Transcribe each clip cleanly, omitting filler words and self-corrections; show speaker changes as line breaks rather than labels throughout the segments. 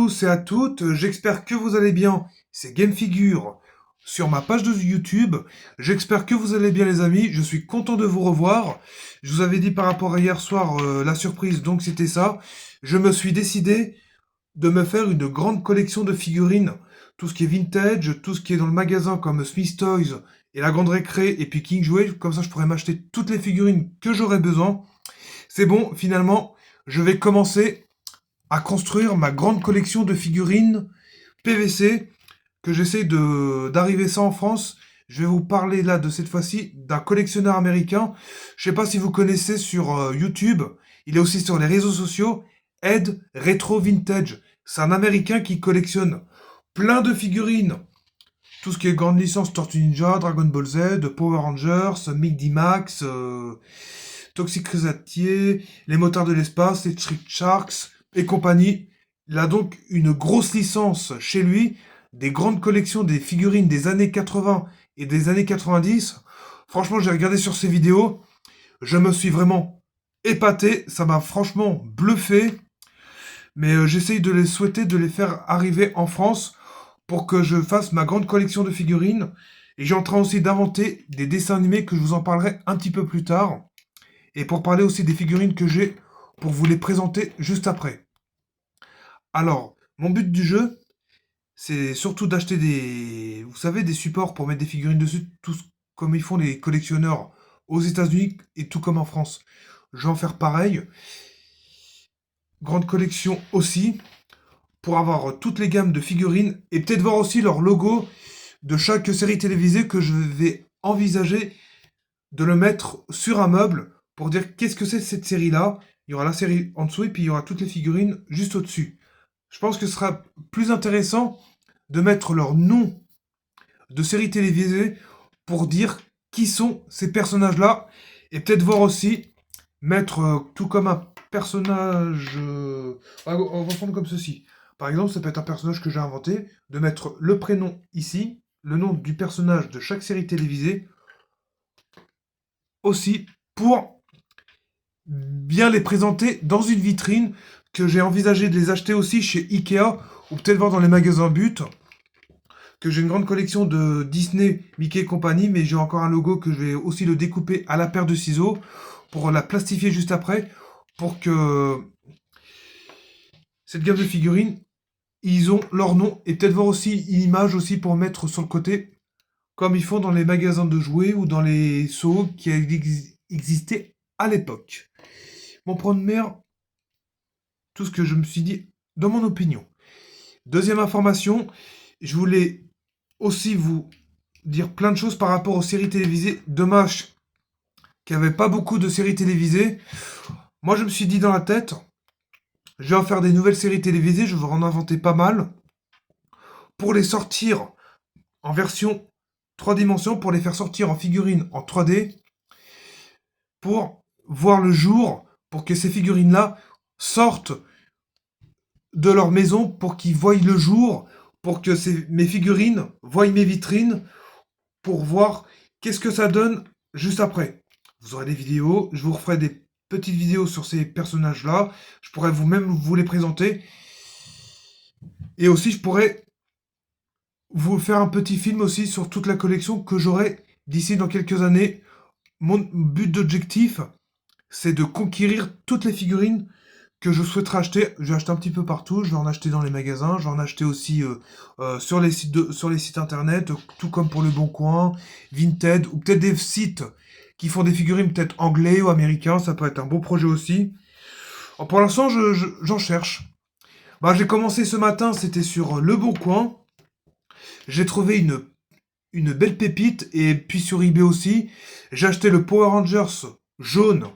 tous et à toutes, j'espère que vous allez bien. C'est Gamefigure sur ma page de YouTube. J'espère que vous allez bien les amis, je suis content de vous revoir. Je vous avais dit par rapport à hier soir la surprise, donc c'était ça. Je me suis décidé de me faire une grande collection de figurines. Tout ce qui est vintage, tout ce qui est dans le magasin comme Smith Toys et la Grande Récré et puis King Jouet. Comme ça je pourrais m'acheter toutes les figurines que j'aurais besoin. C'est bon, finalement, je vais commencer à construire ma grande collection de figurines PVC que j'essaie de d'arriver ça en France. Je vais vous parler là de cette fois-ci d'un collectionneur américain. Je sais pas si vous connaissez sur YouTube. Il est aussi sur les réseaux sociaux. Ed Retro Vintage. C'est un Américain qui collectionne plein de figurines. Tout ce qui est grande licence Tortue Ninja, Dragon Ball Z, Power Rangers, Mighty Max, Toxic Crusader, les motards de l'espace, les Street Sharks et compagnie. Il a donc une grosse licence chez lui, des grandes collections des figurines des années 80 et des années 90. Franchement, j'ai regardé sur ces vidéos, je me suis vraiment épaté, ça m'a franchement bluffé, mais j'essaye de les souhaiter de les faire arriver en France pour que je fasse ma grande collection de figurines. Et j'ai en train aussi d'inventer des dessins animés que je vous en parlerai un petit peu plus tard. Et pour parler aussi des figurines que j'ai pour vous les présenter juste après. Alors, mon but du jeu, c'est surtout d'acheter des, vous savez, des supports pour mettre des figurines dessus, tous comme ils font les collectionneurs aux États-Unis et tout comme en France. Je vais en faire pareil. Grande collection aussi, pour avoir toutes les gammes de figurines et peut-être voir aussi leur logo de chaque série télévisée que je vais envisager de le mettre sur un meuble pour dire qu'est-ce que c'est cette série-là. Il y aura la série en dessous et puis il y aura toutes les figurines juste au-dessus. Je pense que ce sera plus intéressant de mettre leur nom de série télévisée pour dire qui sont ces personnages-là et peut-être voir aussi mettre tout comme un personnage. On va prendre comme ceci. Par exemple, ça peut être un personnage que j'ai inventé, de mettre le prénom ici, le nom du personnage de chaque série télévisée aussi pour bien les présenter dans une vitrine que j'ai envisagé de les acheter aussi chez Ikea ou peut-être voir dans les magasins But que j'ai une grande collection de Disney, Mickey et compagnie, mais j'ai encore un logo que je vais aussi le découper à la paire de ciseaux pour la plastifier juste après pour que cette gamme de figurines, ils ont leur nom et peut-être voir aussi une image aussi pour mettre sur le côté comme ils font dans les magasins de jouets ou dans les seaux qui existaient à l'époque. Mon premier, tout ce que je me suis dit dans mon opinion. Deuxième information, je voulais aussi vous dire plein de choses par rapport aux séries télévisées. Dommage qu'il n'y avait pas beaucoup de séries télévisées. Moi, je me suis dit dans la tête, je vais en faire des nouvelles séries télévisées, je vais en inventer pas mal, pour les sortir en version 3 dimensions, pour les faire sortir en figurines en 3D, pour voir le jour, pour que ces figurines-là sortent de leur maison, pour qu'ils voient le jour, pour que mes figurines voient mes vitrines, pour voir qu'est-ce que ça donne juste après. Vous aurez des vidéos, je vous referai des petites vidéos sur ces personnages-là, je pourrais vous-même vous les présenter, et aussi je pourrais vous faire un petit film aussi sur toute la collection que j'aurai d'ici dans quelques années. Mon but d'objectif, c'est de conquérir toutes les figurines que je souhaiterais acheter. Je vais acheter un petit peu partout, je vais en acheter dans les magasins, je vais en acheter aussi sur sur les sites internet, tout comme pour Le Bon Coin, Vinted, ou peut-être des sites qui font des figurines peut-être anglais ou américains, ça peut être un beau projet aussi. Alors, pour l'instant, j'en cherche. Bah, j'ai commencé ce matin, c'était sur Le Bon Coin. J'ai trouvé une belle pépite, et puis sur eBay aussi. J'ai acheté le Power Rangers jaune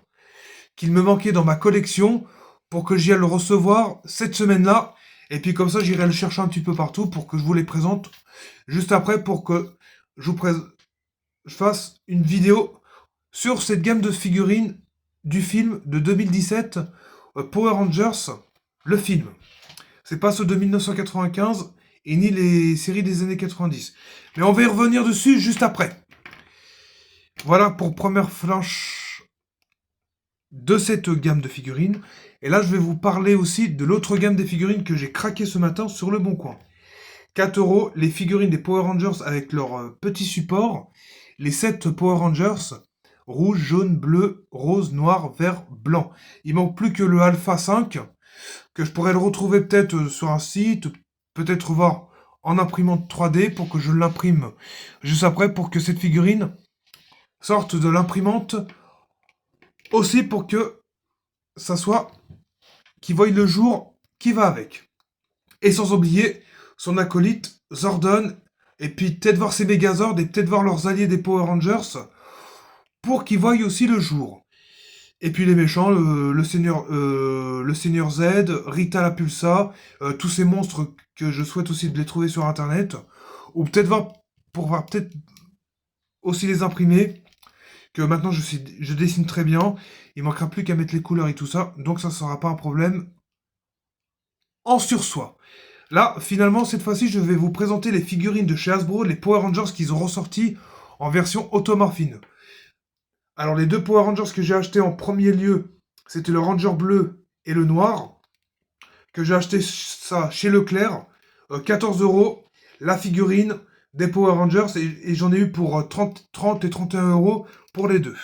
qu'il me manquait dans ma collection pour que j'y aille le recevoir cette semaine-là. Et puis comme ça, j'irai le chercher un petit peu partout pour que je vous les présente juste après pour que je fasse une vidéo sur cette gamme de figurines du film de 2017, Power Rangers, le film. C'est pas ceux de 1995 et ni les séries des années 90. Mais on va y revenir dessus juste après. Voilà pour première flash de cette gamme de figurines. Et là, je vais vous parler aussi de l'autre gamme des figurines que j'ai craqué ce matin sur Le Bon Coin. 4 euros, les figurines des Power Rangers avec leur petit support. Les 7 Power Rangers, rouge, jaune, bleu, rose, noir, vert, blanc. Il manque plus que le Alpha 5, que je pourrais le retrouver peut-être sur un site, peut-être voir en imprimante 3D pour que je l'imprime juste après pour que cette figurine sorte de l'imprimante aussi pour que ça soit qui voie le jour qui va avec. Et sans oublier son acolyte Zordon, et puis peut-être voir ses Megazords et peut-être voir leurs alliés des Power Rangers pour qu'ils voient aussi le jour. Et puis les méchants, le Seigneur Z, Rita la Pulsa, tous ces monstres que je souhaite aussi de les trouver sur internet, ou peut-être voir pour voir peut-être aussi les imprimer, que maintenant je dessine très bien, il manquera plus qu'à mettre les couleurs et tout ça, donc ça ne sera pas un problème en sursoi. Là, finalement, cette fois-ci, je vais vous présenter les figurines de chez Hasbro, les Power Rangers qu'ils ont ressortis en version automorphine. Alors, les deux Power Rangers que j'ai achetés en premier lieu, c'était le Ranger bleu et le noir, que j'ai acheté ça chez Leclerc, 14 euros, la figurine des Power Rangers, et j'en ai eu pour 30 et 31 euros pour les deux.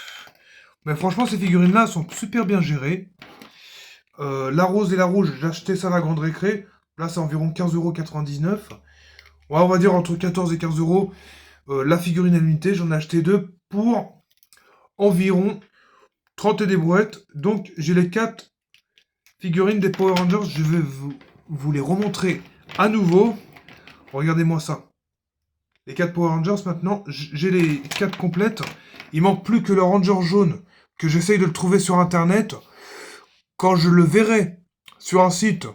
Mais franchement, ces figurines-là sont super bien gérées. La rose et la rouge, j'ai acheté ça à la Grande Récré. Là, c'est environ 15,99 €. Ouais, on va dire entre 14 et 15 euros. La figurine à l'unité, j'en ai acheté deux pour environ 30 et des brouettes. Donc, j'ai les 4 figurines des Power Rangers. Je vais vous les remontrer à nouveau. Regardez-moi ça. Les 4 Power Rangers, maintenant, j'ai les 4 complètes. Il manque plus que le Ranger jaune, que j'essaye de le trouver sur Internet. Quand je le verrai sur un site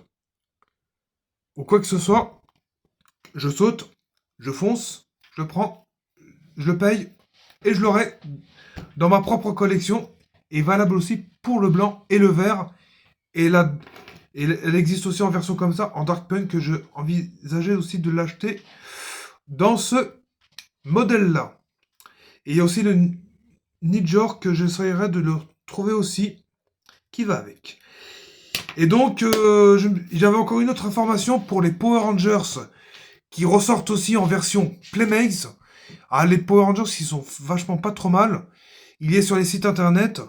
ou quoi que ce soit, je saute, je fonce, je le prends, je le paye et je l'aurai dans ma propre collection et valable aussi pour le blanc et le vert. Et là, elle existe aussi en version comme ça, en Dark Punk, que je envisageais aussi de l'acheter dans ce modèle-là. Et il y a aussi le Nidjor que j'essaierai de le trouver aussi, qui va avec. Et donc, j'avais encore une autre information pour les Power Rangers qui ressortent aussi en version Playmates. Ah, les Power Rangers, ils sont vachement pas trop mal. Il y est sur les sites internet.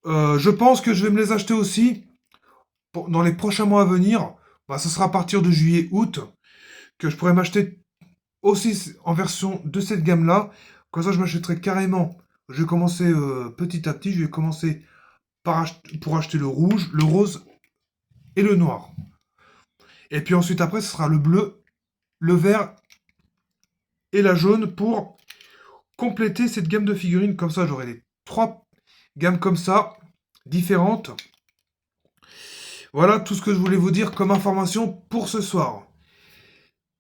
Je pense que je vais me les acheter aussi dans les prochains mois à venir. Bah, ça sera à partir de juillet-août que je pourrais m'acheter aussi en version de cette gamme-là. Comme ça, je m'achèterai carrément. Je vais commencer petit à petit. Je vais commencer pour acheter le rouge, le rose et le noir. Et puis ensuite, après, ce sera le bleu, le vert et la jaune pour compléter cette gamme de figurines. Comme ça, j'aurai les 3 gammes comme ça, différentes. Voilà tout ce que je voulais vous dire comme information pour ce soir.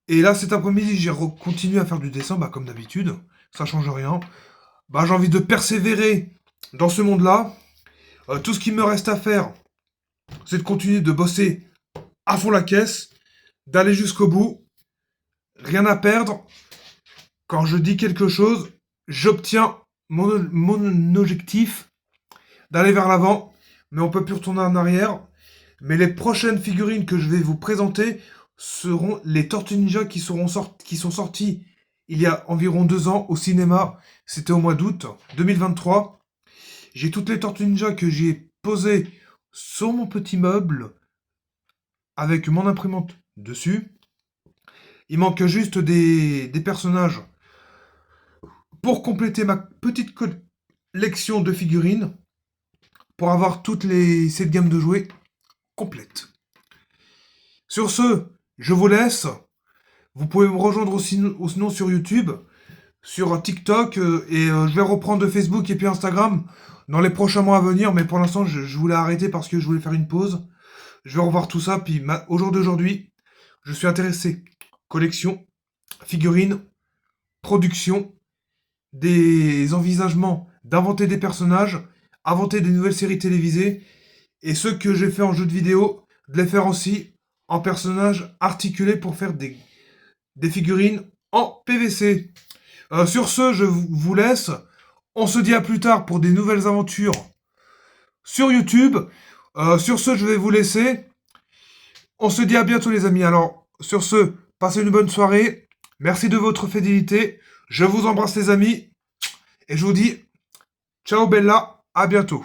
Et là, cet après-midi, j'ai continué à faire du dessin, bah, comme d'habitude. Ça change rien. Bah, j'ai envie de persévérer dans ce monde-là. Tout ce qui me reste à faire, c'est de continuer de bosser à fond la caisse, d'aller jusqu'au bout. Rien à perdre. Quand je dis quelque chose, j'obtiens mon objectif d'aller vers l'avant. Mais on peut plus retourner en arrière. Mais les prochaines figurines que je vais vous présenter seront les Tortues Ninja qui sont sorties il y a environ 2 ans au cinéma. C'était au mois d'août 2023. J'ai toutes les Tortues Ninja que j'ai posées sur mon petit meuble avec mon imprimante dessus. Il manque juste des personnages pour compléter ma petite collection de figurines pour avoir cette gamme de jouets complète. Sur ce, je vous laisse. Vous pouvez me rejoindre aussi sinon sur YouTube, sur TikTok, et je vais reprendre Facebook et puis Instagram dans les prochains mois à venir, mais pour l'instant, je voulais arrêter parce que je voulais faire une pause. Je vais revoir tout ça, puis au jour d'aujourd'hui, je suis intéressé. Collection, figurines, production, des envisagements d'inventer des personnages, inventer des nouvelles séries télévisées, et ceux que j'ai fait en jeu de vidéo, de les faire aussi en personnages articulés pour faire des figurines en PVC. Sur ce, je vous laisse. On se dit à plus tard pour des nouvelles aventures sur YouTube. Sur ce, je vais vous laisser. On se dit à bientôt les amis. Alors, sur ce, passez une bonne soirée. Merci de votre fidélité. Je vous embrasse les amis. Et je vous dis, ciao Bella, à bientôt.